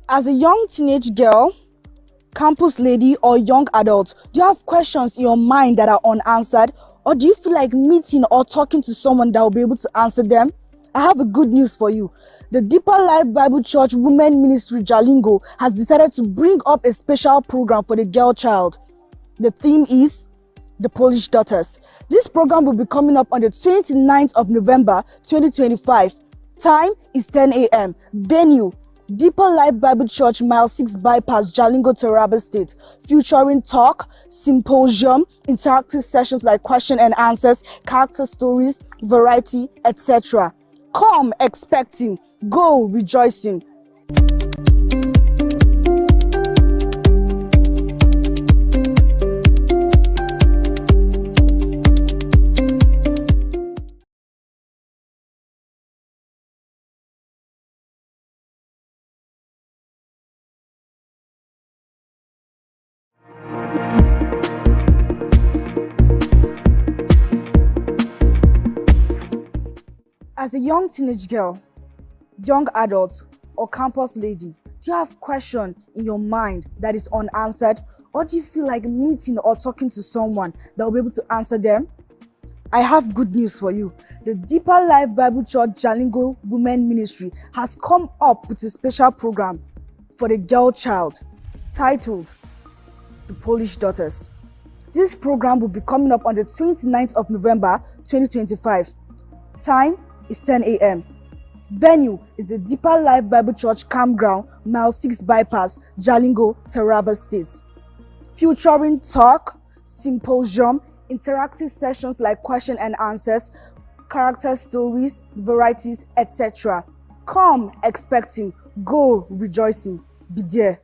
As a young teenage girl, campus lady, or young adult, do you have questions in your mind that are unanswered? Or do you feel like meeting or talking to someone that will be able to answer them? I have a good news for you. The Deeper Life Bible Church Women Ministry Jalingo has decided to bring up a special program for the girl child. The theme is The Polish Daughters. This program will be coming up on the 29th of November 2025. Time is 10 a.m. Venue, Deeper Life Bible Church, Mile 6 Bypass, Jalingo, Taraba State. Featuring talk, symposium, interactive sessions like question and answers, character stories, variety, etc. Come expecting, go rejoicing. As a young teenage girl, young adult, or campus lady, do you have questions in your mind that is unanswered? Or do you feel like meeting or talking to someone that will be able to answer them? I have good news for you. The Deeper Life Bible Church Jalingo Women Ministry has come up with a special program for the girl child titled The Polish Daughters. This program will be coming up on the 29th of November 2025. Time is 10 a.m. Venue is the Deeper Life Bible Church Campground, Mile 6 Bypass, Jalingo, Taraba State. Featuring talk, symposium, interactive sessions like question and answers, character stories, varieties, etc. Come expecting, go rejoicing. Be there.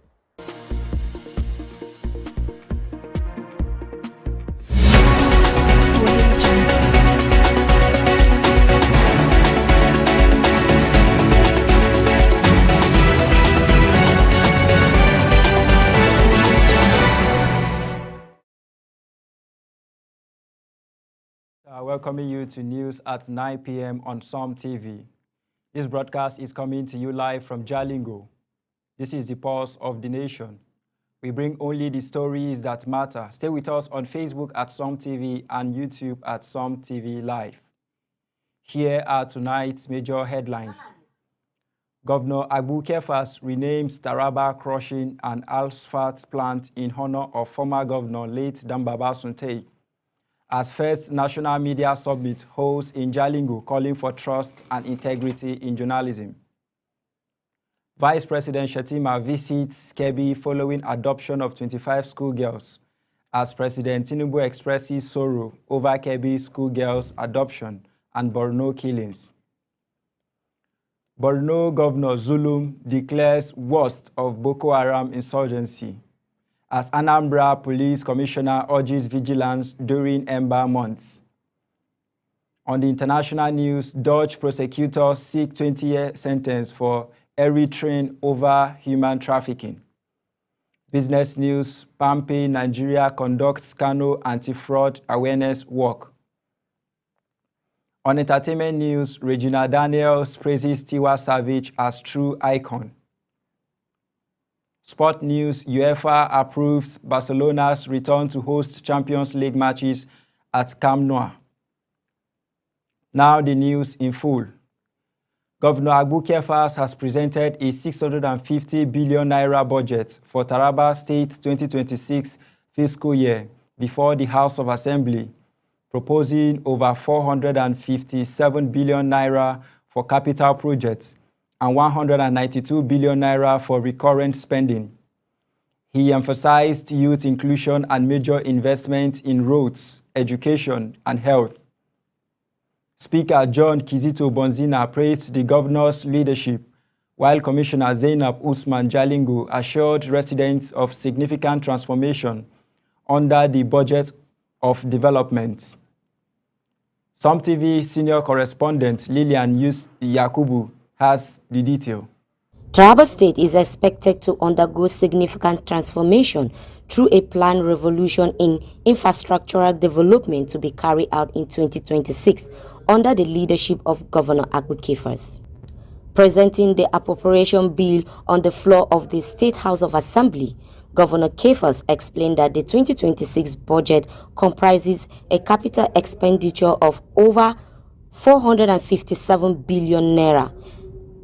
Welcoming you to news at 9 p.m. on SOM TV. This broadcast is coming to you live from Jalingo. This is the pulse of the nation. We bring only the stories that matter. Stay with us on Facebook at SOM TV and YouTube at SOM TV Live. Here are tonight's major headlines. Governor Agbu Kefas renames Taraba Crushing and Asphalt Plant in honor of former Governor late Dambaba Suntei. As first National Media Summit holds in Jalingo, calling for trust and integrity in journalism. Vice President Shettima visits Kebbi following adoption of 25 schoolgirls, as President Tinubu expresses sorrow over Kebbi schoolgirls' adoption and Borno killings. Borno Governor Zulum declares worst of Boko Haram insurgency, as Anambra Police Commissioner urges vigilance during Ember months. On the international news, Dutch prosecutors seek 20-year sentence for Eritrean over human trafficking. Business news, Pampe, Nigeria conducts Kano anti-fraud awareness work. On entertainment news, Regina Daniels praises Tiwa Savage as true icon. Sport news, UEFA approves Barcelona's return to host Champions League matches at Camp Nou. Now the news in full. Governor Agbu Kefas has presented a 650 billion naira budget for Taraba State 2026 fiscal year before the House of Assembly, proposing over 457 billion naira for capital projects and 192 billion naira for recurrent spending. He emphasized youth inclusion and major investment in roads, education, and health. Speaker John Kizito Bonzina praised the governor's leadership, while Commissioner Zainab Usman Jalingo assured residents of significant transformation under the budget of development. SOM TV senior correspondent Lillian Yakubu has the detail. Taraba State is expected to undergo significant transformation through a planned revolution in infrastructural development to be carried out in 2026 under the leadership of Governor Agbu Kefas. Presenting the appropriation bill on the floor of the State House of Assembly, Governor Kefas explained that the 2026 budget comprises a capital expenditure of over 457 billion naira,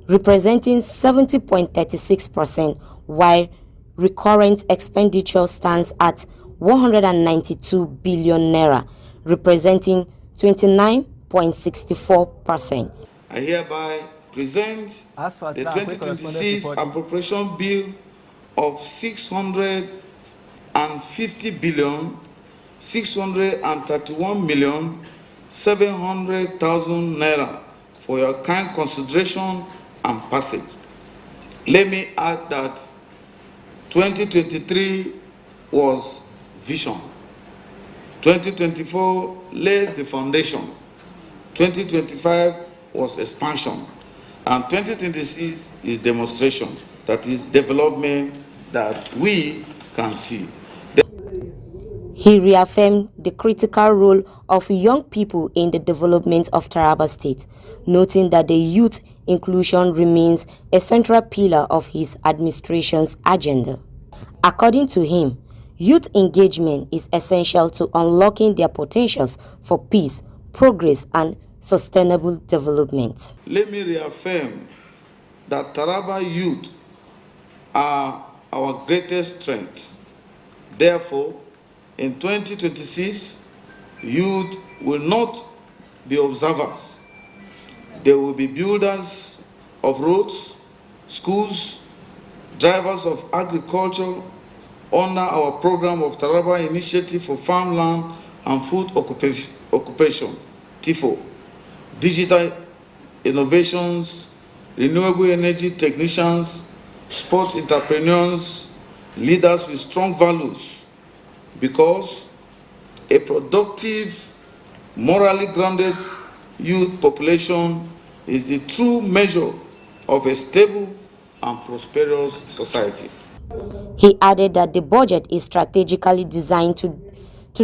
representing 70.36%, while recurrent expenditure stands at 192 billion naira, representing 29.64%. I hereby present the 2026 appropriation bill of 650 billion 631 million 700,000 naira for your kind consideration and passage. Let me add that 2023 was vision. 2024 laid the foundation. 2025 was expansion. And 2026 is demonstration, that is development that we can see. He reaffirmed the critical role of young people in the development of Taraba State, noting that the youth inclusion remains a central pillar of his administration's agenda. According to him, youth engagement is essential to unlocking their potentials for peace, progress, and sustainable development. Let me reaffirm that Taraba youth are our greatest strength. Therefore, in 2026, youth will not be observers. They will be builders of roads, schools, drivers of agriculture under our program of Taraba Initiative for Farmland and Food Occupation, TIFO. Digital innovations, renewable energy technicians, sport entrepreneurs, leaders with strong values, because a productive, morally grounded youth population is the true measure of a stable and prosperous society. He added that the budget is strategically designed to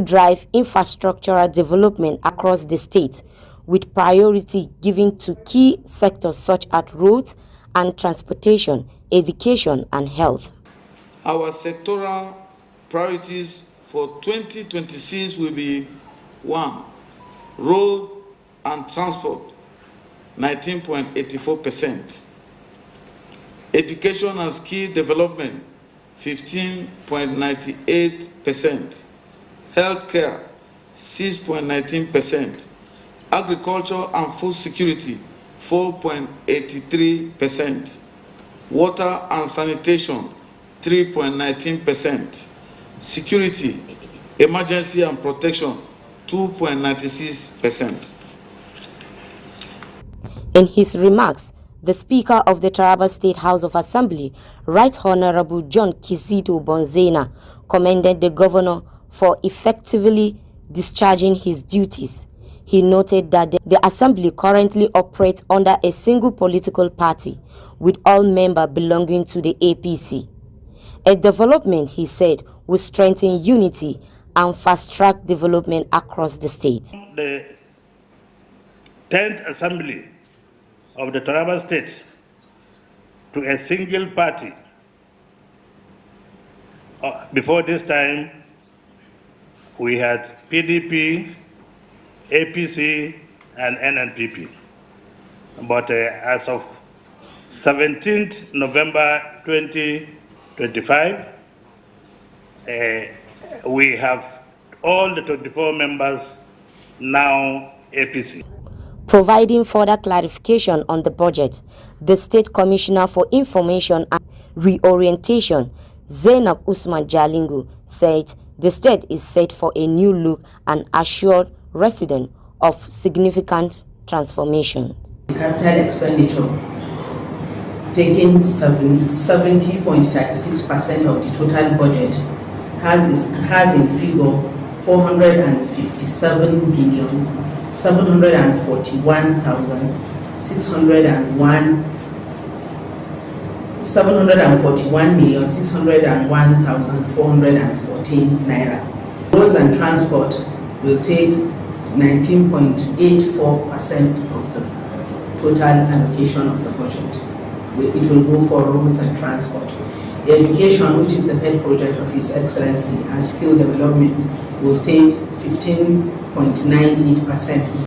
drive infrastructural development across the state, with priority given to key sectors such as roads and transportation, education, and health. Our sectoral priorities for 2026 will be 1. Road and transport, 19.84%. Education and skill development, 15.98%. Healthcare, 6.19%. Agriculture and food security, 4.83%. Water and sanitation, 3.19%. Security, emergency and protection, 2.96%. In his remarks, the Speaker of the Taraba State House of Assembly, Right Honorable John Kizito Bonzena, commended the governor for effectively discharging his duties. He noted that the Assembly currently operates under a single political party, with all members belonging to the APC. A development, he said, will strengthen unity and fast-track development across the state. The 10th Assembly of the Taraba State to a single party. Before this time, we had PDP, APC, and NNPP. But as of 17th November 2025, we have all the 24 members now APC. Providing further clarification on the budget, the State Commissioner for Information and Reorientation, Zainab Usman Jalingo, said the state is set for a new look and assured residents of significant transformation. Capital expenditure, taking 70.36% of the total budget, has in figure 741,601,414 naira. Roads and transport will take 19.84% of the total allocation of the budget. It will go for roads and transport. Education, which is the pet project of His Excellency, and skill development will take 15.98%.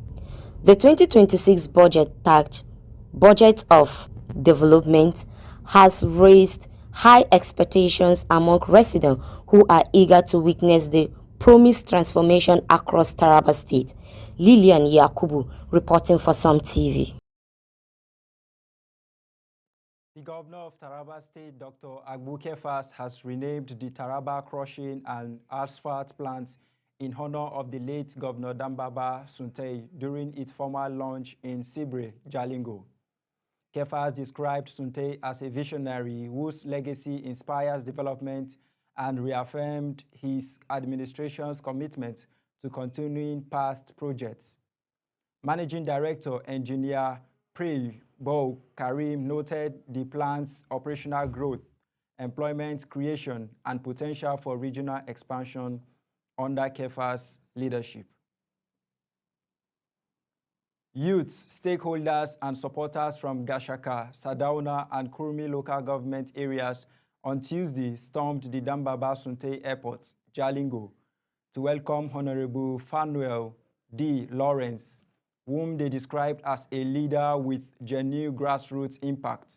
The 2026 budget tagged Budget of Development has raised high expectations among residents who are eager to witness the promised transformation across Taraba State. Lilian Yakubu reporting for Some TV. The governor of Taraba State, Dr. Agbu Kefas, has renamed the Taraba Crushing and Asphalt Plant in honor of the late Governor Dambaba Suntei during its formal launch in Sibre, Jalingo. Kefas described Suntei as a visionary whose legacy inspires development and reaffirmed his administration's commitment to continuing past projects. Managing Director, Engineer Pri Bo Karim noted the plan's operational growth, employment creation, and potential for regional expansion under Kefas' leadership. Youths, stakeholders, and supporters from Gashaka, Sardauna, and Kurmi local government areas on Tuesday stormed the Dambaba Suntei Airport, Jalingo, to welcome Honorable Fanuel D. Lawrence, whom they described as a leader with genuine grassroots impact.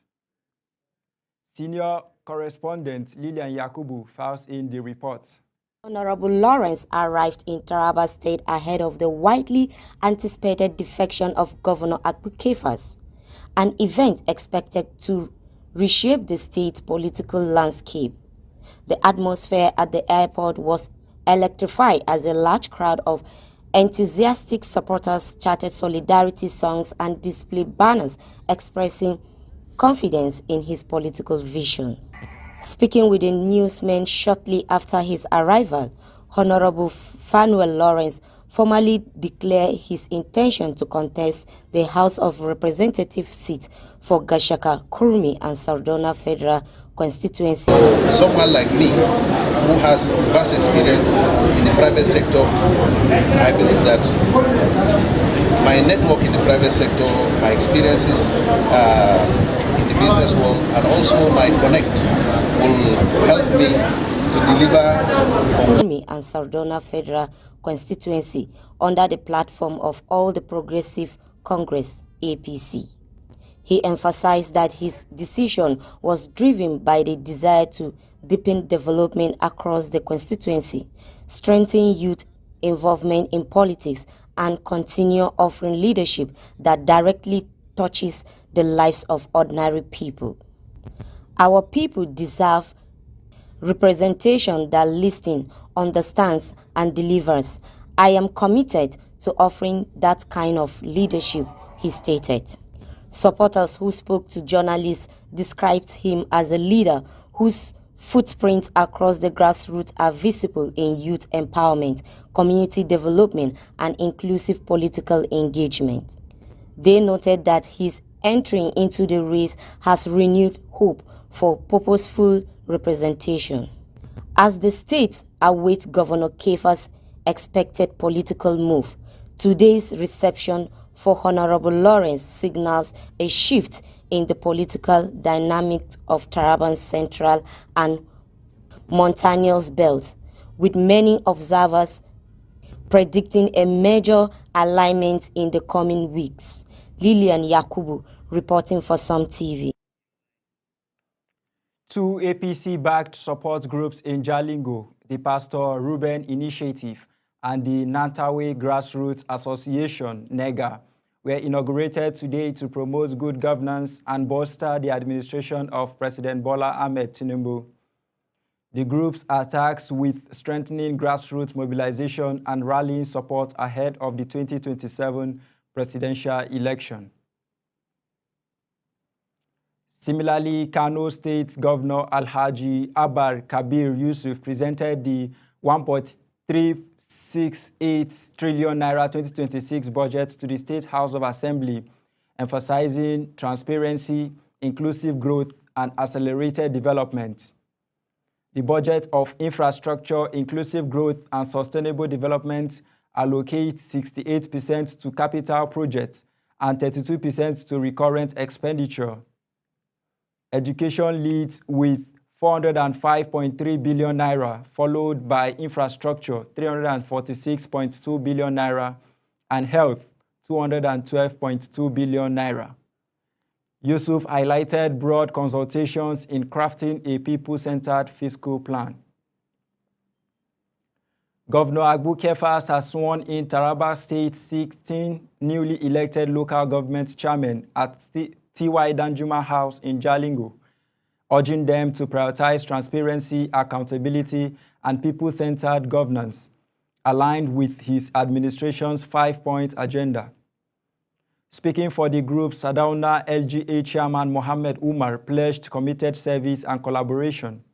Senior correspondent Lilian Yakubu files in the report. Honorable Lawrence arrived in Taraba State ahead of the widely anticipated defection of Governor Agbu Kefas, an event expected to reshape the state's political landscape. The atmosphere at the airport was electrified as a large crowd of enthusiastic supporters chanted solidarity songs and displayed banners expressing confidence in his political visions. Speaking with the newsmen shortly after his arrival, Honorable Fanuel Lawrence formally declared his intention to contest the House of Representatives seat for Gashaka, Kurmi, and Sardauna Federal Constituency. Someone like me, who has vast experience in the private sector, I believe that my network in the private sector, my experiences in the business world, and also my connect will help me to deliver Kurmi and Sardauna Federal Constituency under the platform of All the Progressive Congress, APC. He emphasized that his decision was driven by the desire to deepen development across the constituency, strengthen youth involvement in politics, and continue offering leadership that directly touches the lives of ordinary people. Our people deserve representation that listens, understands, and delivers. I am committed to offering that kind of leadership, he stated. Supporters who spoke to journalists described him as a leader whose footprints across the grassroots are visible in youth empowerment, community development, and inclusive political engagement. They noted that his entry into the race has renewed hope for purposeful representation. As the state awaits Governor Kefas' expected political move, today's reception for Honorable Lawrence signals a shift in the political dynamics of Taraban's central and mountainous belt, with many observers predicting a major alignment in the coming weeks. Lilian Yakubu reporting for Some TV. Two APC-backed support groups in Jalingo, the Pastor Ruben Initiative and the Nantawe Grassroots Association, NEGA, were inaugurated today to promote good governance and bolster the administration of President Bola Ahmed Tinubu. The groups are tasked with strengthening grassroots mobilization and rallying support ahead of the 2027 presidential election. Similarly, Kano State Governor Alhaji Abar Kabir Yusuf presented the 1.368 trillion naira 2026 budget to the State House of Assembly, emphasizing transparency, inclusive growth, and accelerated development. The budget of infrastructure, inclusive growth, and sustainable development allocates 68% to capital projects and 32% to recurrent expenditure. Education leads with 405.3 billion naira, followed by infrastructure, 346.2 billion naira, and health, 212.2 billion naira. Yusuf highlighted broad consultations in crafting a people-centered fiscal plan. Governor Agbu Kefas has sworn in Taraba State 16 newly elected local government chairmen at T.Y. Danjuma House in Jalingo, urging them to prioritize transparency, accountability, and people-centered governance, aligned with his administration's 5-point agenda. Speaking for the group, Sadauna LGA Chairman Mohammed Umar pledged committed service and collaboration.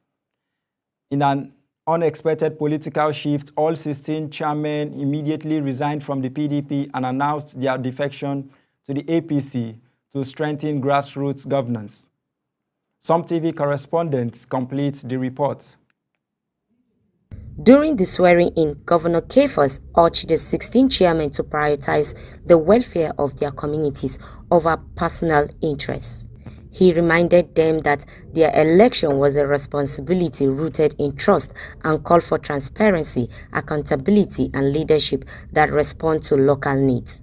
In an unexpected political shift, all 16 chairmen immediately resigned from the PDP and announced their defection to the APC to strengthen grassroots governance. Some TV correspondents complete the report. During the swearing-in, Governor Kefas urged the 16 chairmen to prioritize the welfare of their communities over personal interests. He reminded them that their election was a responsibility rooted in trust and called for transparency, accountability, and leadership that respond to local needs.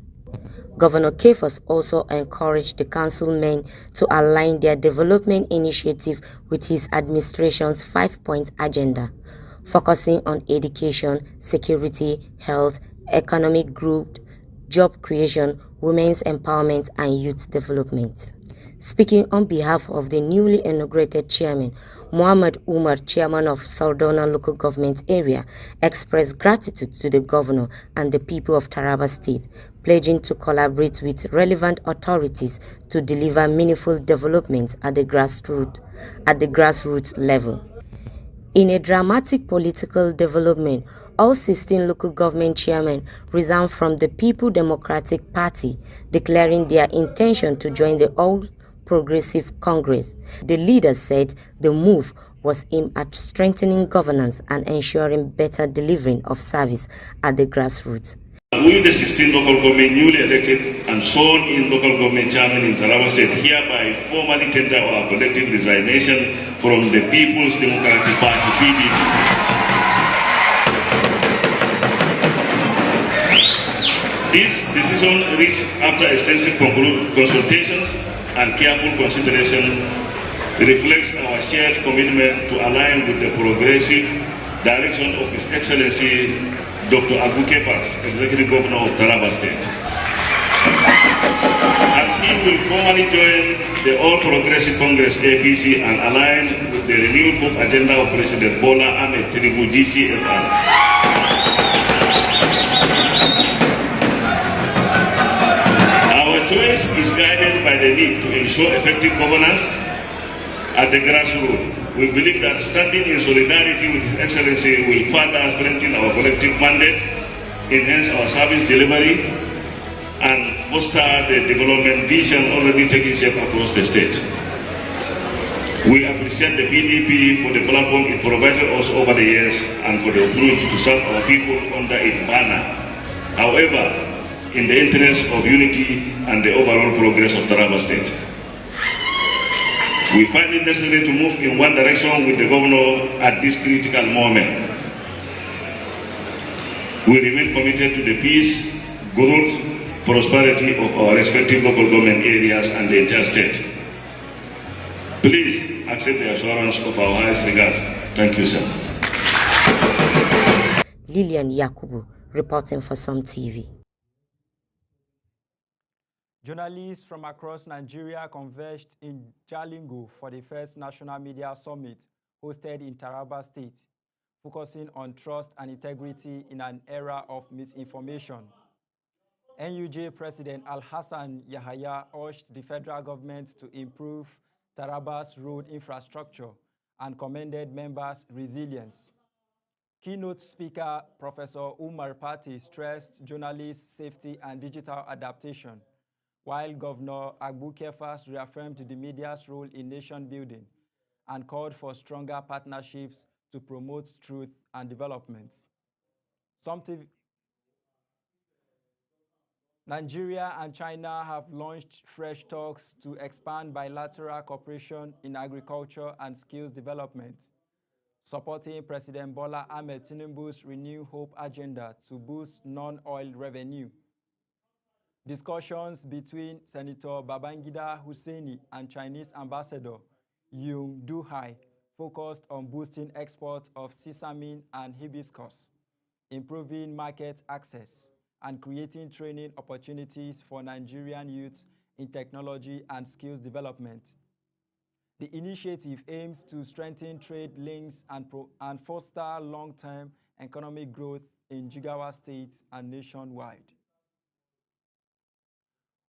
Governor Kefas also encouraged the councilmen to align their development initiative with his administration's 5-point agenda, focusing on education, security, health, economic growth, job creation, women's empowerment, and youth development. Speaking on behalf of the newly inaugurated chairman, Mohammed Umar, chairman of Saldona local government area, expressed gratitude to the governor and the people of Taraba State, pledging to collaborate with relevant authorities to deliver meaningful development at the grassroots level. In a dramatic political development, all 16 local government chairmen resigned from the People Democratic Party, declaring their intention to join the All Progressive Congress. The leaders said the move was aimed at strengthening governance and ensuring better delivering of service at the grassroots. We, the 16 local government newly elected and sworn in local government chairman in Taraba State, hereby formally tender our collective resignation from the People's Democratic Party, PDP. This decision, reached after extensive consultations and careful consideration, reflects our shared commitment to align with the progressive direction of His Excellency Dr. Agbu Kefas, Executive Governor of Taraba State. As he will formally join the All Progressive Congress APC and align with the renewed hope agenda of President Bola Ahmed Tinubu GCFR. Our choice is guided by the need to ensure effective governance at the grassroots. We believe that standing in solidarity with His Excellency will further strengthen our collective mandate, enhance our service delivery, and foster the development vision already taking shape across the state. We appreciate the PDP for the platform it provided us over the years and for the opportunity to serve our people under its banner. However, in the interest of unity and the overall progress of Taraba State, we find it necessary to move in one direction with the governor at this critical moment. We remain committed to the peace, growth, prosperity of our respective local government areas and the entire state. Please accept the assurance of our highest regards. Thank you, sir. Lilian Yakubu, reporting for Some TV. Journalists from across Nigeria converged in Jalingo for the first National Media Summit hosted in Taraba State, focusing on trust and integrity in an era of misinformation. NUJ President Al-Hassan Yahaya urged the federal government to improve Taraba's road infrastructure and commended members' resilience. Keynote speaker Professor Umar Pati stressed journalists' safety and digital adaptation, while Governor Agbu Kefas reaffirmed the media's role in nation building and called for stronger partnerships to promote truth and development. Some TV Nigeria and China have launched fresh talks to expand bilateral cooperation in agriculture and skills development, supporting President Bola Ahmed Tinubu's Renew Hope agenda to boost non-oil revenue. Discussions between Senator Babangida Hussaini and Chinese Ambassador Yung Duhai focused on boosting exports of sesame and hibiscus, improving market access, and creating training opportunities for Nigerian youths in technology and skills development. The initiative aims to strengthen trade links and foster long-term economic growth in Jigawa State and nationwide.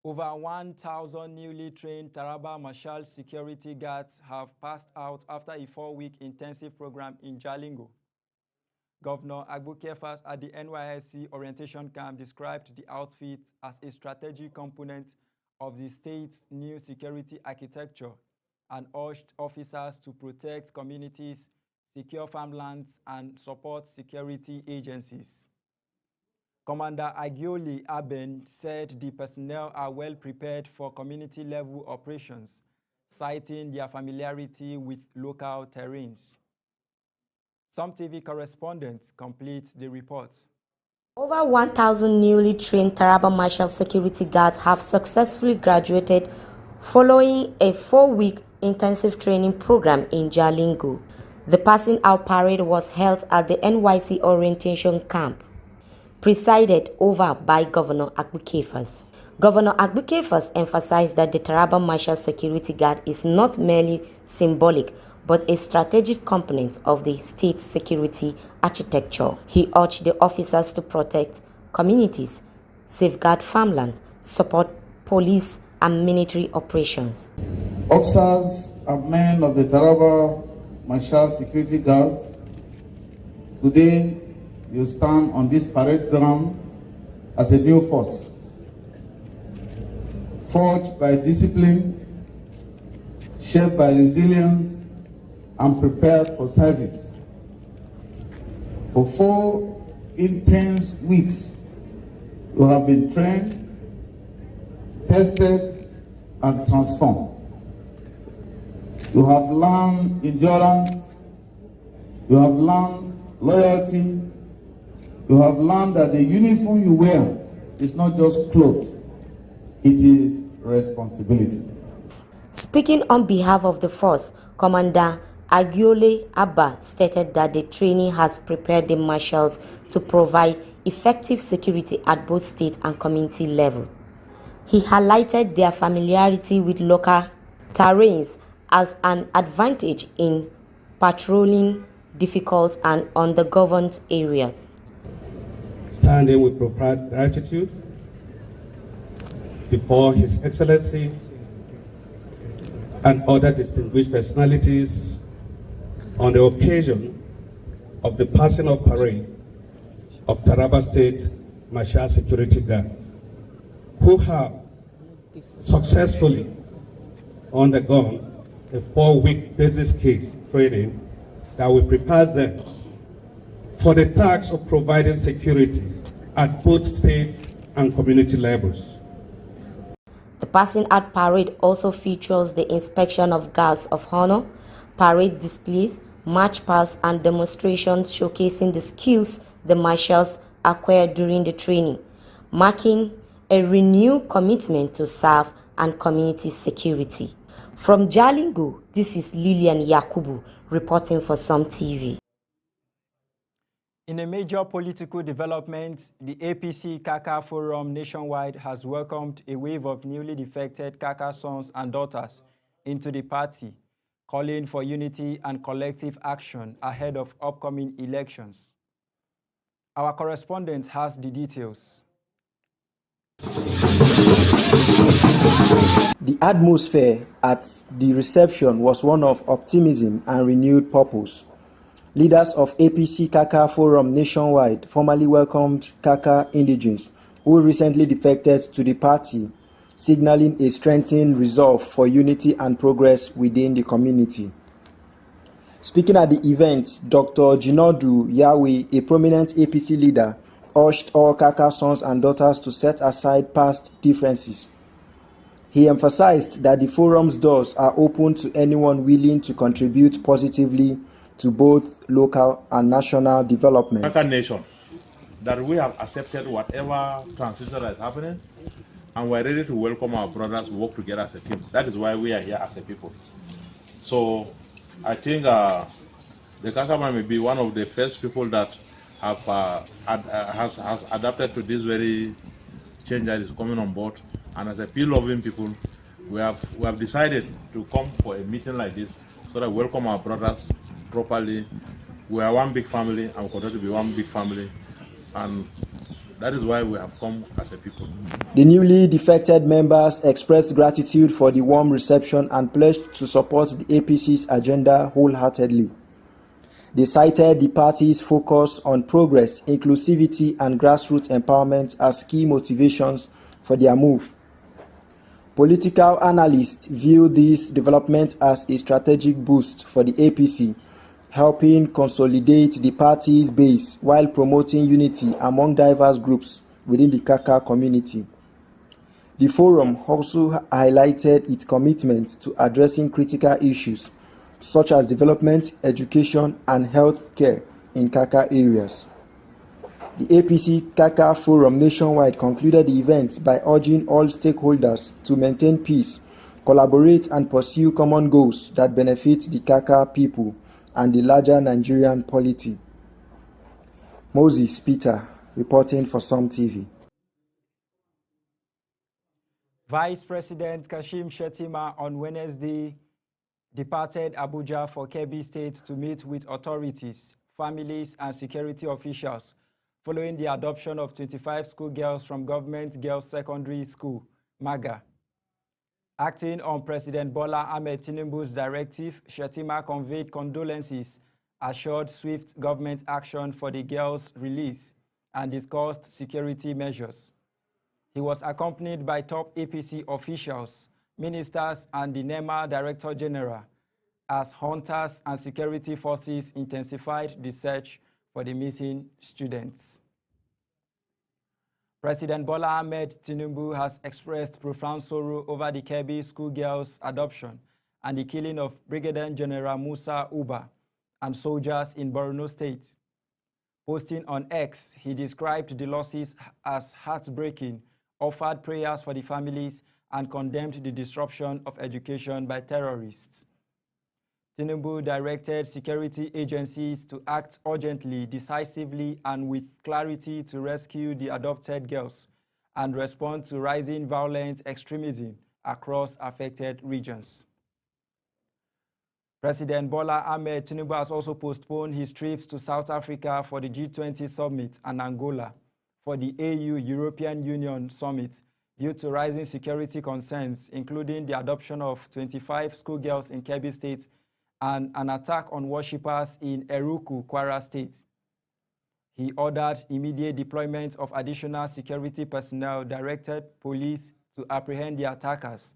Over 1,000 newly trained Taraba Marshal security guards have passed out after a 4-week intensive program in Jalingo. Governor Agbo Kefas at the NYSC orientation camp described the outfit as a strategic component of the state's new security architecture and urged officers to protect communities, secure farmlands, and support security agencies. Commander Agioli Aben said the personnel are well prepared for community-level operations, citing their familiarity with local terrains. Some TV correspondents complete the report. Over 1,000 newly trained Taraba Marshal security guards have successfully graduated following a 4-week intensive training program in Jalingo. The passing out parade was held at the NYC orientation camp, presided over by Governor Agbo Kefas. Governor Agbo Kefas emphasized that the Taraba Marshal Security Guard is not merely symbolic, but a strategic component of the state's security architecture. He urged the officers to protect communities, safeguard farmlands, support police and military operations. Officers and men of the Taraba Marshal Security Guards, today you stand on this parade ground as a new force, forged by discipline, shaped by resilience, and prepared for service. For 4 intense weeks, you have been trained, tested, and transformed. You have learned endurance, you have learned loyalty, you have learned that the uniform you wear is not just clothes, it is responsibility. Speaking on behalf of the force, Commander Agiole Abba stated that the training has prepared the marshals to provide effective security at both state and community level. He highlighted their familiarity with local terrains as an advantage in patrolling difficult and undergoverned areas. Standing with profound gratitude before His Excellency and other distinguished personalities on the occasion of the passing of parade of Taraba State Marshal Security Guard, who have successfully undergone a 4-week basic skills training that will prepare them for the task of providing security at both state and community levels. The passing out parade also features the inspection of guards of honor, parade displays, march pasts, and demonstrations showcasing the skills the marshals acquired during the training, marking a renewed commitment to serve and community security. From Jalingo, this is Lilian Yakubu reporting for Some TV. In a major political development, the APC Kaka Forum nationwide has welcomed a wave of newly defected Kaka sons and daughters into the party, calling for unity and collective action ahead of upcoming elections. Our correspondent has the details. The atmosphere at the reception was one of optimism and renewed purpose. Leaders of APC Kaka Forum nationwide formally welcomed Kaka indigenes who recently defected to the party, signaling a strengthened resolve for unity and progress within the community. Speaking at the event, Dr. Jinodu Yahweh, a prominent APC leader, urged all Kaka sons and daughters to set aside past differences. He emphasized that the forum's doors are open to anyone willing to contribute positively to both local and national development. Kaka nation, that we have accepted whatever transition that is happening, and we're ready to welcome our brothers, work together as a team. That is why we are here as a people. So I think the Kakama may be one of the first people that have has adapted to this very change that is coming on board. And as a peace-loving people, we have decided to come for a meeting like this so that we welcome our brothers properly. We are one big family and we continue to be one big family. And that is why we have come as a people. The newly defected members expressed gratitude for the warm reception and pledged to support the APC's agenda wholeheartedly. They cited the party's focus on progress, inclusivity, and grassroots empowerment as key motivations for their move. Political analysts view this development as a strategic boost for the APC, helping consolidate the party's base while promoting unity among diverse groups within the Kaka community. The forum also highlighted its commitment to addressing critical issues such as development, education, and health care in Kaka areas. The APC Kaka Forum nationwide concluded the event by urging all stakeholders to maintain peace, collaborate, and pursue common goals that benefit the Kaka people and the larger Nigerian polity. Moses Peter, reporting for Som TV. Vice President Kashim Shettima on Wednesday departed Abuja for Kebbi State to meet with authorities, families, and security officials following the adoption of 25 schoolgirls from Government Girls Secondary School, MAGA. Acting on President Bola Ahmed Tinubu's directive, Shettima conveyed condolences, assured swift government action for the girls' release, and discussed security measures. He was accompanied by top APC officials, ministers, and the NEMA Director General as hunters and security forces intensified the search for the missing students. President Bola Ahmed Tinubu has expressed profound sorrow over the Kebbi schoolgirls' adoption and the killing of Brigadier General Musa Uba and soldiers in Borno State. Posting on X, he described the losses as heartbreaking, offered prayers for the families, and condemned the disruption of education by terrorists. Tinubu directed security agencies to act urgently, decisively, and with clarity to rescue the adopted girls and respond to rising violent extremism across affected regions. President Bola Ahmed Tinubu has also postponed his trips to South Africa for the G20 summit and Angola for the AU European Union summit due to rising security concerns, including the adoption of 25 schoolgirls in Kebbi State and an attack on worshippers in Eruku, Kwara State. He ordered immediate deployment of additional security personnel, directed police to apprehend the attackers,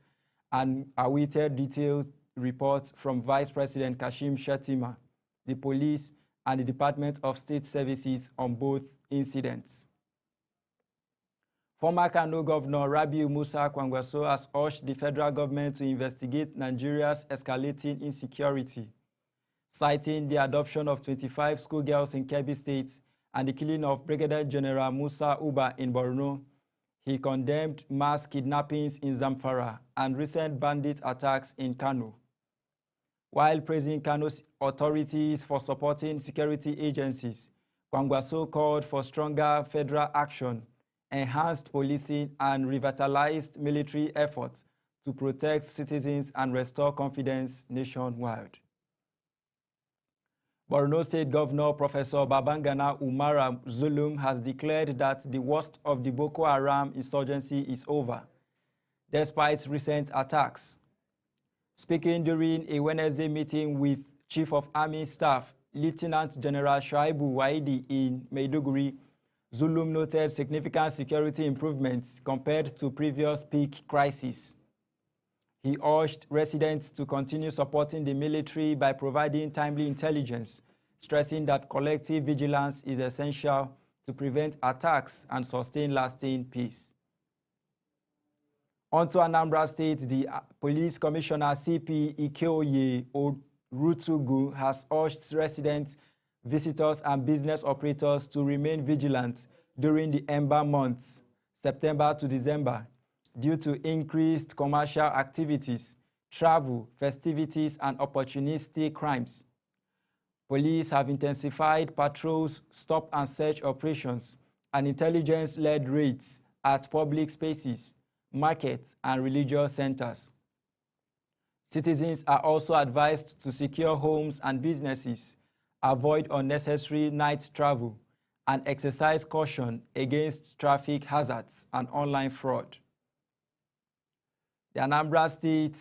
and awaited detailed reports from Vice President Kashim Shettima, the police, and the Department of State Services on both incidents. Former Kano Governor Rabiu Musa Kwangwaso has urged the federal government to investigate Nigeria's escalating insecurity, citing the adoption of 25 schoolgirls in Kebbi State and the killing of Brigadier General Musa Uba in Borno. He condemned mass kidnappings in Zamfara and recent bandit attacks in Kano. While praising Kano's authorities for supporting security agencies, Kwangwaso called for stronger federal action, enhanced policing, and revitalized military efforts to protect citizens and restore confidence nationwide. Borno State Governor Professor Babangana Umara Zulum has declared that the worst of the Boko Haram insurgency is over, despite recent attacks. Speaking during a Wednesday meeting with Chief of Army Staff Lieutenant General Shaibu Waidi in Maiduguri, Zulum noted significant security improvements compared to previous peak crises. He urged residents to continue supporting the military by providing timely intelligence, stressing that collective vigilance is essential to prevent attacks and sustain lasting peace. On to Anambra State, the Police Commissioner CP Ikeoye Orutugu has urged residents, visitors, and business operators to remain vigilant during the Ember months, September to December, due to increased commercial activities, travel, festivities, and opportunistic crimes. Police have intensified patrols, stop and search operations, and intelligence-led raids at public spaces, markets, and religious centers. Citizens are also advised to secure homes and businesses, avoid unnecessary night travel, and exercise caution against traffic hazards and online fraud. The Anambra State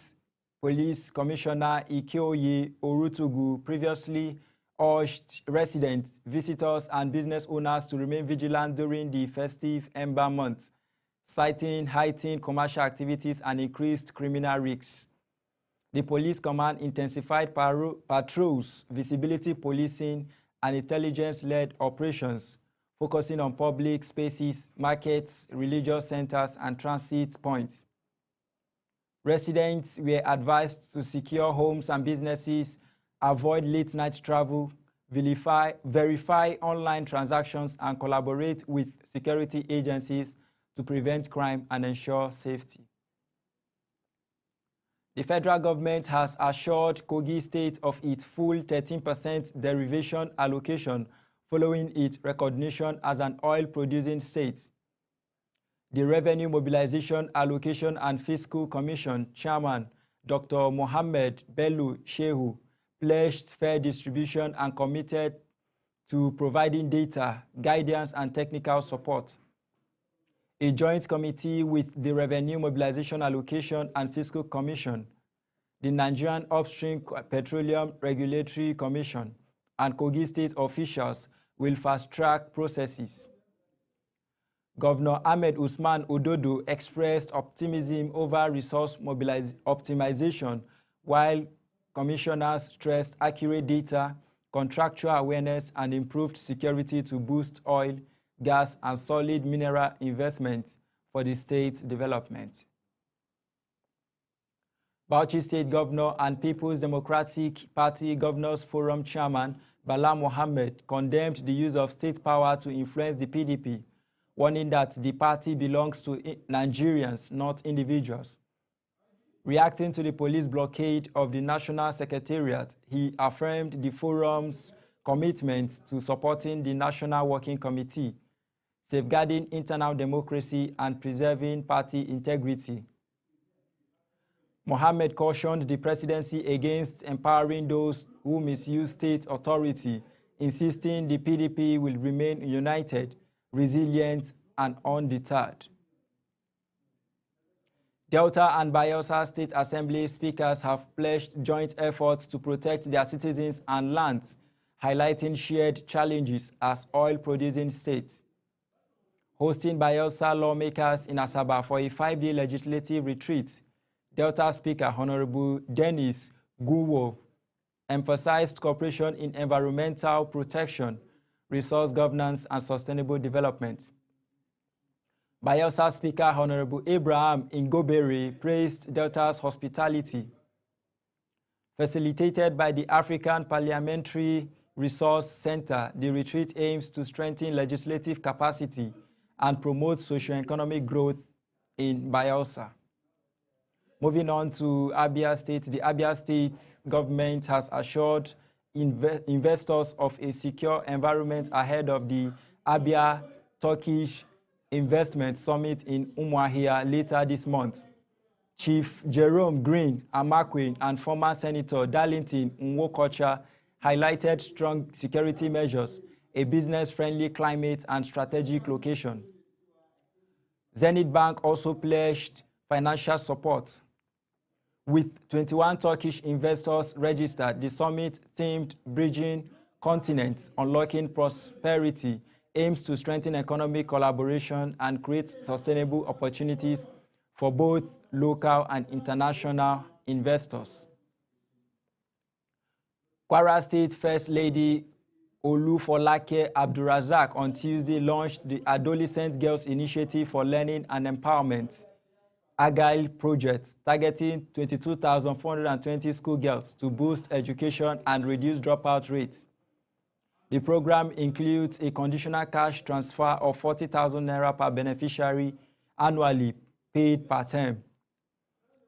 Police Commissioner Ikeoye Orutugu previously urged residents, visitors, and business owners to remain vigilant during the festive Ember month, citing heightened commercial activities and increased criminal risks. The police command intensified patrols, visibility policing, and intelligence-led operations, focusing on public spaces, markets, religious centers, and transit points. Residents were advised to secure homes and businesses, avoid late-night travel, verify online transactions, and collaborate with security agencies to prevent crime and ensure safety. The federal government has assured Kogi State of its full 13% derivation allocation following its recognition as an oil-producing state. The Revenue Mobilization Allocation and Fiscal Commission Chairman, Dr. Mohammed Bello Shehu, pledged fair distribution and committed to providing data, guidance, and technical support. A joint committee with the Revenue Mobilization Allocation and Fiscal Commission, the Nigerian Upstream Petroleum Regulatory Commission, and Kogi State officials will fast-track processes. Governor Ahmed Usman Ododo expressed optimism over resource optimization, while commissioners stressed accurate data, contractual awareness, and improved security to boost oil, gas, and solid mineral investments for the state's development. Bauchi State Governor and People's Democratic Party Governors Forum Chairman Bala Mohammed condemned the use of state power to influence the PDP, warning that the party belongs to Nigerians, not individuals. Reacting to the police blockade of the National Secretariat, he affirmed the forum's commitment to supporting the National Working Committee, safeguarding internal democracy, and preserving party integrity. Mohammed cautioned the presidency against empowering those who misuse state authority, insisting the PDP will remain united, resilient, and undeterred. Delta and Bayelsa State Assembly speakers have pledged joint efforts to protect their citizens and lands, highlighting shared challenges as oil-producing states. Hosting Bayelsa lawmakers in Asaba for a 5-day legislative retreat, Delta Speaker Honorable Dennis Guwo emphasized cooperation in environmental protection, resource governance, and sustainable development. Bayelsa Speaker Honorable Abraham Ingobere praised Delta's hospitality. Facilitated by the African Parliamentary Resource Center, the retreat aims to strengthen legislative capacity and promote socio-economic growth in Bayelsa. Moving on to Abia State, the Abia State government has assured investors of a secure environment ahead of the Abia Turkish Investment Summit in Umuahia later this month. Chief Jerome Green Amakwe and former Senator Darlington Nwokocha highlighted strong security measures, a business-friendly climate, and strategic location. Zenith Bank also pledged financial support. With 21 Turkish investors registered, the summit, themed Bridging Continents, Unlocking Prosperity, aims to strengthen economic collaboration and create sustainable opportunities for both local and international investors. Kwara State First Lady Olufolake Abdurazak on Tuesday launched the Adolescent Girls Initiative for Learning and Empowerment, Agile project, targeting 22,420 schoolgirls to boost education and reduce dropout rates. The program includes a conditional cash transfer of 40,000 naira per beneficiary annually, paid per term.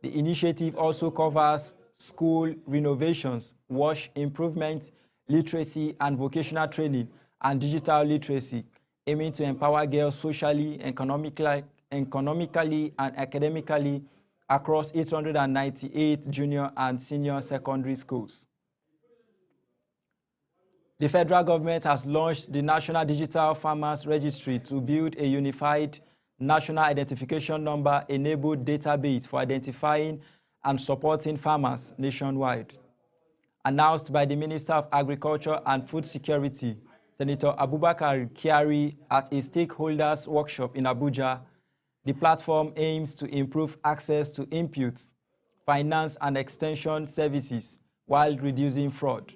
The initiative also covers school renovations, wash improvements, literacy and vocational training, and digital literacy, aiming to empower girls socially, economically, and academically across 898 junior and senior secondary schools. The federal government has launched the National Digital Farmers Registry to build a unified national identification number-enabled database for identifying and supporting farmers nationwide. Announced by the Minister of Agriculture and Food Security, Senator Abubakar Kyari, at a stakeholders workshop in Abuja, the platform aims to improve access to inputs, finance and extension services while reducing fraud.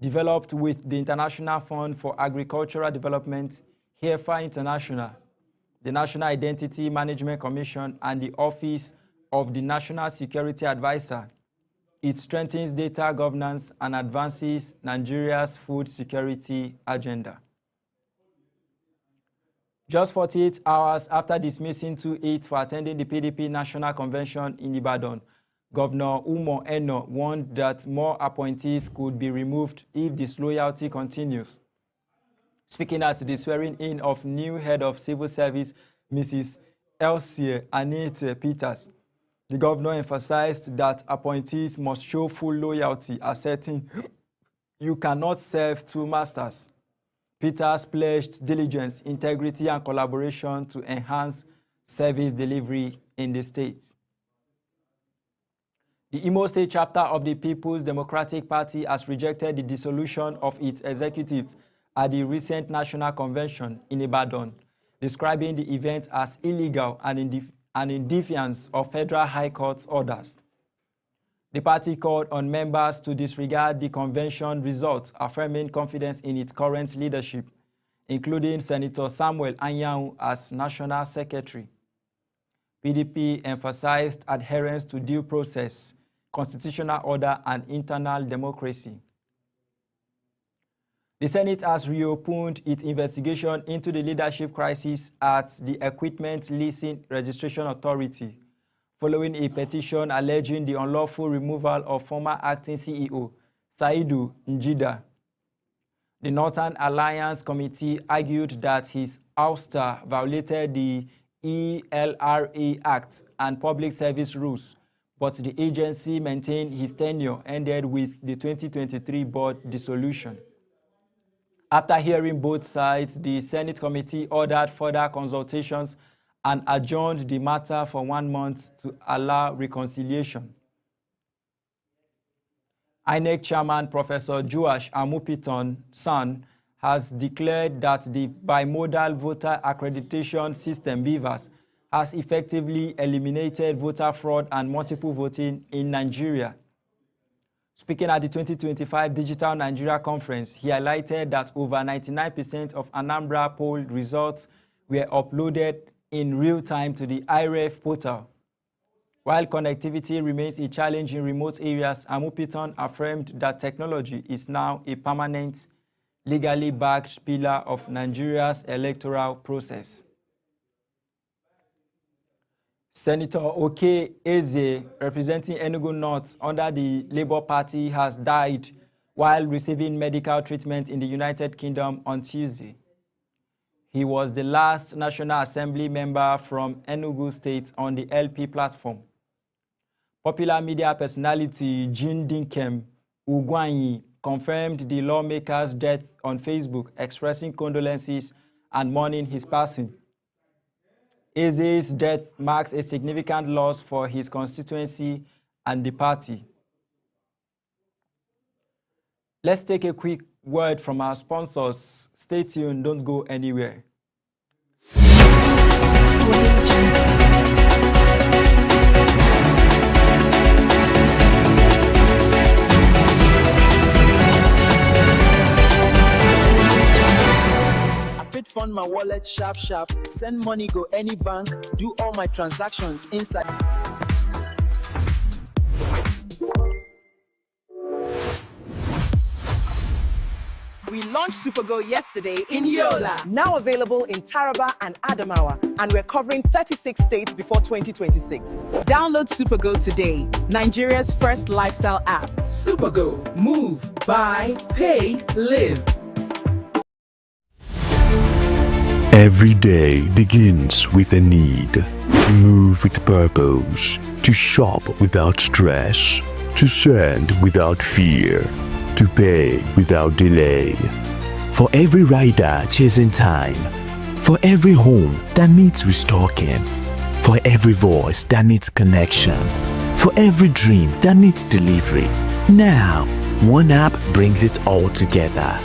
Developed with the International Fund for Agricultural Development, HERFA International, the National Identity Management Commission, and the Office of the National Security Advisor, it strengthens data governance and advances Nigeria's food security agenda. Just 48 hours after dismissing 2 aides for attending the PDP National Convention in Ibadan, Governor Umo Eno warned that more appointees could be removed if disloyalty continues. Speaking at the swearing-in of new head of civil service, Mrs. Elsie Anete Peters, the governor emphasized that appointees must show full loyalty, asserting, "You cannot serve two masters." Peters pledged diligence, integrity, and collaboration to enhance service delivery in the state. The Imo State chapter of the People's Democratic Party has rejected the dissolution of its executives at the recent National Convention in Ibadan, describing the event as illegal and in defiance of Federal High Court's orders. The party called on members to disregard the convention results, affirming confidence in its current leadership, including Senator Samuel Anyanwu as National Secretary. PDP emphasized adherence to due process, constitutional order, and internal democracy. The Senate has reopened its investigation into the leadership crisis at the Equipment Leasing Registration Authority, following a petition alleging the unlawful removal of former acting CEO, Saidu Njida. The Northern Alliance Committee argued that his ouster violated the ELRA Act and public service rules, but the agency maintained his tenure ended with the 2023 board dissolution. After hearing both sides, the Senate committee ordered further consultations and adjourned the matter for 1 month to allow reconciliation. INEC Chairman Professor Joash Amupiton San has declared that the bimodal voter accreditation system, BVAS, has effectively eliminated voter fraud and multiple voting in Nigeria. Speaking at the 2025 Digital Nigeria Conference, he highlighted that over 99% of Anambra poll results were uploaded in real time to the IREF portal. While connectivity remains a challenge in remote areas, Amupiton affirmed that technology is now a permanent, legally backed pillar of Nigeria's electoral process. Senator Oke Eze, representing Enugu North under the Labour Party, has died while receiving medical treatment in the United Kingdom on Tuesday. He was the last National Assembly member from Enugu State on the LP platform. Popular media personality Jean Dinkem Ugwanyi confirmed the lawmaker's death on Facebook, expressing condolences and mourning his passing. Eze's death marks a significant loss for his constituency and the party. Let's take a quick word from our sponsors. Stay tuned, don't go anywhere. fit fund my wallet sharp sharp, send money go any bank, do all my transactions inside. We launched SuperGo yesterday in Yola. Now available in Taraba and Adamawa, and we're covering 36 states before 2026. Download SuperGo today, Nigeria's first lifestyle app. SuperGo, move, buy, pay, live. Every day begins with a need to move with purpose, to shop without stress, to send without fear, to pay without delay. For every rider chasing time, for every home that needs restocking, for every voice that needs connection, for every dream that needs delivery. Now, one app brings it all together.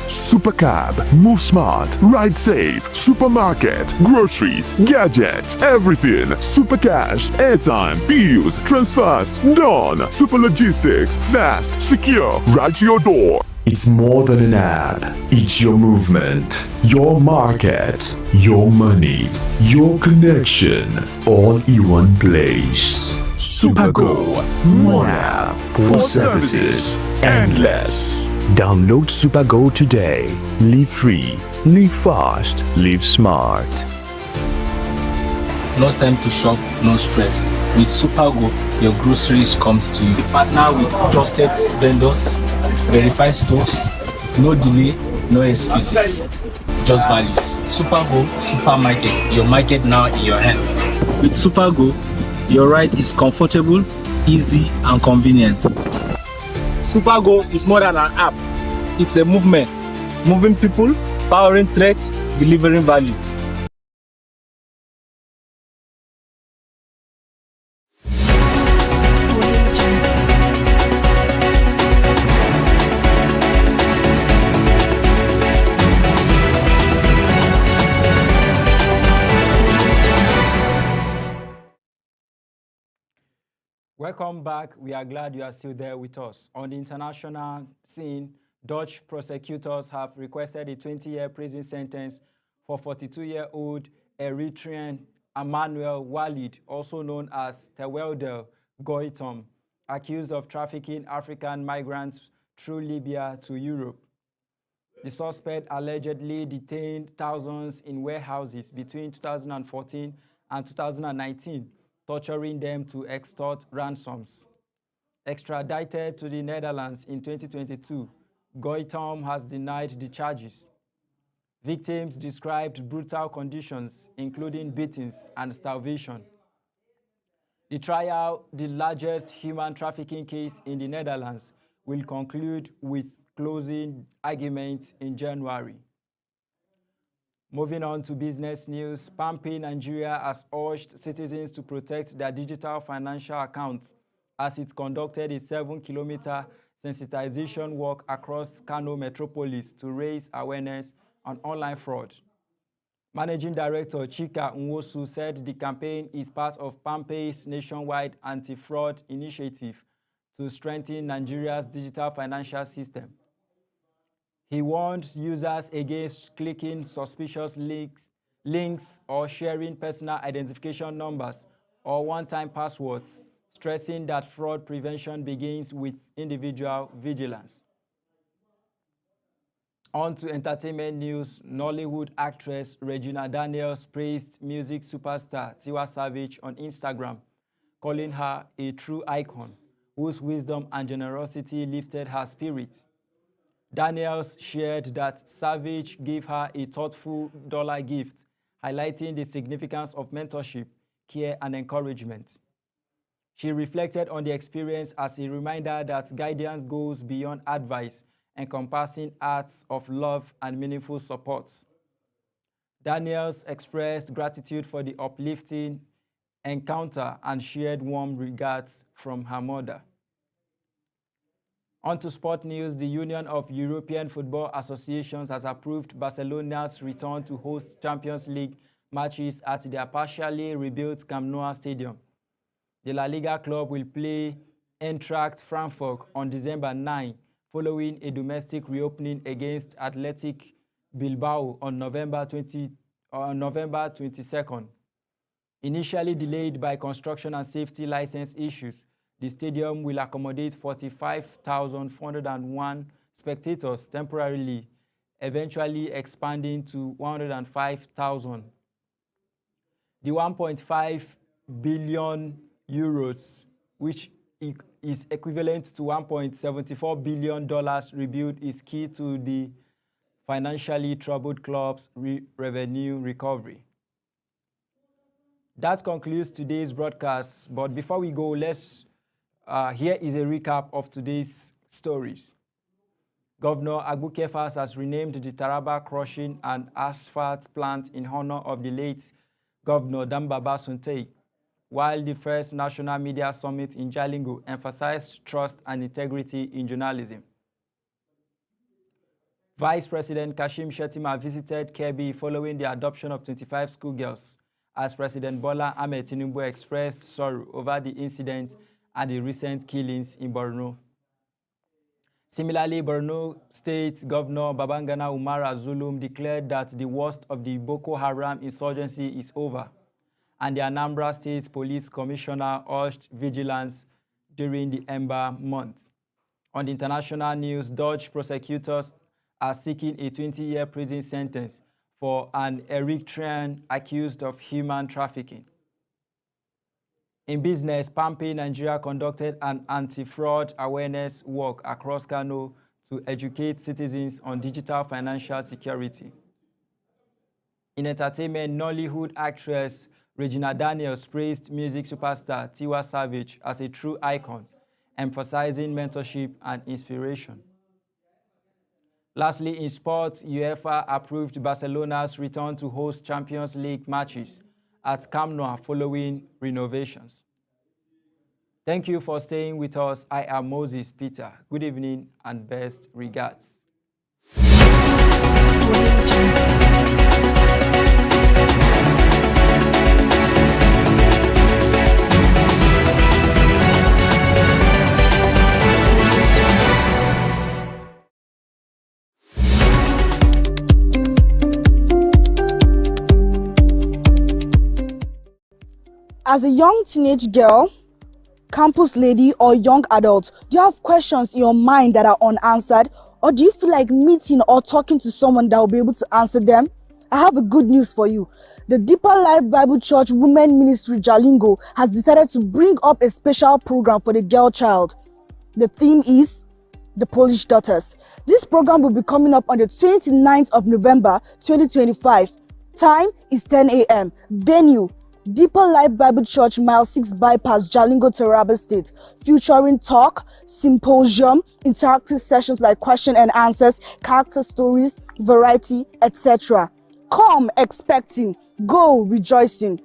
Supercab, move smart, ride safe, supermarket, groceries, gadgets, everything. Supercash, airtime, bills, transfers, done. Super logistics, fast, secure, right to your door. It's more than an app. It's your movement, your market, your money, your connection, all in one place. Supergo, one app for services endless. Download Supergo today. Live free, live fast, live smart. No time to shop, no stress. With Supergo, your groceries comes to you. We partner with trusted vendors, verified stores, no delay, no excuses, just values. Supergo Supermarket, your market now in your hands. With Supergo, your ride is comfortable, easy, and convenient. Supergo is more than an app. It's a movement. Moving people, powering threats, delivering value. Welcome back. We are glad you are still there with us. On the international scene, Dutch prosecutors have requested a 20-year prison sentence for 42-year-old Eritrean Emmanuel Walid, also known as Tewelde Goitom, accused of trafficking African migrants through Libya to Europe. The suspect allegedly detained thousands in warehouses between 2014 and 2019, torturing them to extort ransoms. Extradited to the Netherlands in 2022, Goitom has denied the charges. Victims described brutal conditions, including beatings and starvation. The trial, the largest human trafficking case in the Netherlands, will conclude with closing arguments in January. Moving on to business news, PalmPay Nigeria has urged citizens to protect their digital financial accounts as it conducted a 7-kilometer sensitization walk across Kano metropolis to raise awareness on online fraud. Managing Director Chika Nwosu said the campaign is part of PalmPay's nationwide anti-fraud initiative to strengthen Nigeria's digital financial system. He warned users against clicking suspicious links or sharing personal identification numbers or one-time passwords, stressing that fraud prevention begins with individual vigilance. On to entertainment news, Nollywood actress Regina Daniels praised music superstar Tiwa Savage on Instagram, calling her a true icon whose wisdom and generosity lifted her spirit. Daniels shared that Savage gave her a thoughtful dollar gift, highlighting the significance of mentorship, care, and encouragement. She reflected on the experience as a reminder that guidance goes beyond advice, encompassing acts of love and meaningful support. Daniels expressed gratitude for the uplifting encounter and shared warm regards from her mother. On to sport news, the Union of European Football Associations has approved Barcelona's return to host Champions League matches at their partially rebuilt Camp Nou Stadium. The La Liga club will play Eintracht Frankfurt on December 9, following a domestic reopening against Athletic Bilbao on November 22nd. Initially delayed by construction and safety license issues, the stadium will accommodate 45,401 spectators temporarily, eventually expanding to 105,000. The 1.5 billion euros, which is equivalent to $1.74 billion rebuild, is key to the financially troubled club's revenue recovery. That concludes today's broadcast, but before we go, here is a recap of today's stories. Governor Agbu Kefas has renamed the Taraba Crushing and Asphalt Plant in honor of the late Governor Dambaba Suntei, while the first National Media Summit in Jalingo emphasized trust and integrity in journalism. Vice President Kashim Shettima visited Kebbi following the adoption of 25 schoolgirls, as President Bola Ahmed Tinubu expressed sorrow over the incident and the recent killings in Borno. Similarly, Borno State Governor Babangana Umara Zulum declared that the worst of the Boko Haram insurgency is over, and the Anambra State Police Commissioner urged vigilance during the Ember month. On the international news, Dutch prosecutors are seeking a 20-year prison sentence for an Eritrean accused of human trafficking. In business, Palmpay Nigeria conducted an anti-fraud awareness walk across Kano to educate citizens on digital financial security. In entertainment, Nollywood actress Regina Daniels praised music superstar Tiwa Savage as a true icon, emphasizing mentorship and inspiration. Lastly, in sports, UEFA approved Barcelona's return to host Champions League matches at Camp Nou following renovations. Thank you for staying with us. I am Moses Peter. Good evening and best regards. As a young teenage girl, campus lady, or young adult, do you have questions in your mind that are unanswered? Or do you feel like meeting or talking to someone that will be able to answer them? I have a good news for you. The Deeper Life Bible Church Women Ministry Jalingo has decided to bring up a special program for the girl child. The theme is The Polish Daughters. This program will be coming up on the 29th of November 2025. Time is 10 a.m. Venue, Deeper Life Bible Church, Mile 6 Bypass, Jalingo, Taraba State, featuring talk, symposium, interactive sessions like question and answers, character stories, variety, etc. Come expecting, go rejoicing.